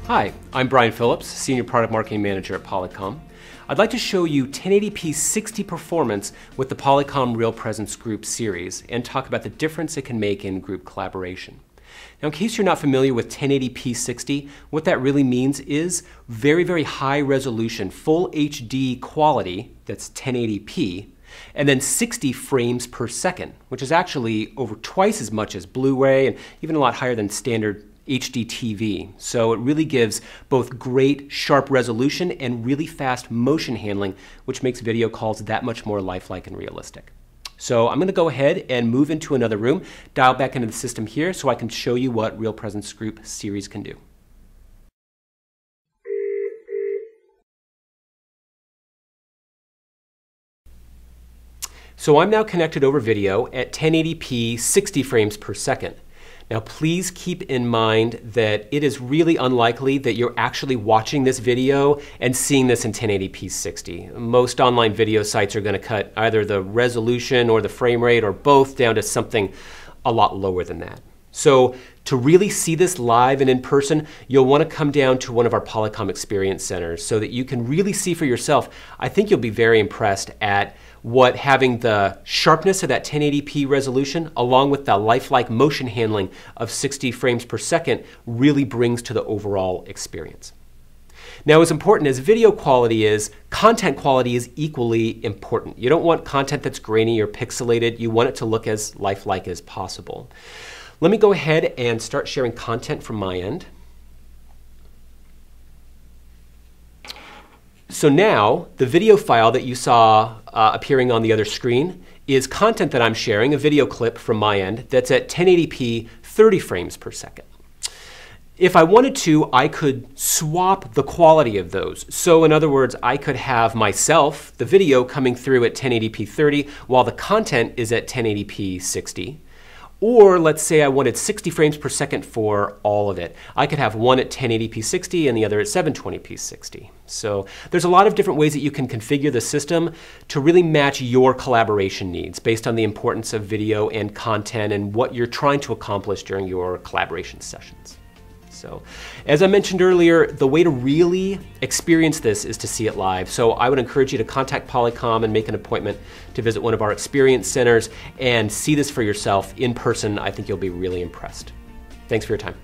Hi, I'm Brian Phillips, Senior Product Marketing Manager at Polycom. I'd like to show you 1080p 60 performance with the Polycom RealPresence Group series and talk about the difference it can make in group collaboration. Now, in case you're not familiar with 1080p 60, what that really means is very, very high resolution, full HD quality, that's 1080p, and then 60 frames per second, which is actually over twice as much as Blu-ray and even a lot higher than standard HD TV. So it really gives both great sharp resolution and really fast motion handling, which makes video calls that much more lifelike and realistic. So I'm going to go ahead and move into another room, dial back into the system here so I can show you what RealPresence Group series can do. So I'm now connected over video at 1080p 60 frames per second. Now please keep in mind that it is really unlikely that you're actually watching this video and seeing this in 1080p 60. Most online video sites are going to cut either the resolution or the frame rate or both down to something a lot lower than that. So to really see this live and in person, you'll want to come down to one of our Polycom Experience Centers so that you can really see for yourself. I think you'll be very impressed at what having the sharpness of that 1080p resolution along with the lifelike motion handling of 60 frames per second really brings to the overall experience. Now, as important as video quality is, content quality is equally important. You don't want content that's grainy or pixelated. You want it to look as lifelike as possible. Let me go ahead and start sharing content from my end. So now, the video file that you saw appearing on the other screen is content that I'm sharing, a video clip from my end that's at 1080p 30 frames per second. If I wanted to, I could swap the quality of those. So in other words, I could have myself, the video, coming through at 1080p 30 while the content is at 1080p 60. Or let's say I wanted 60 frames per second for all of it. I could have one at 1080p 60 and the other at 720p 60. So there's a lot of different ways that you can configure the system to really match your collaboration needs based on the importance of video and content and what you're trying to accomplish during your collaboration sessions. So, as I mentioned earlier, the way to really experience this is to see it live. So I would encourage you to contact Polycom and make an appointment to visit one of our experience centers and see this for yourself in person. I think you'll be really impressed. Thanks for your time.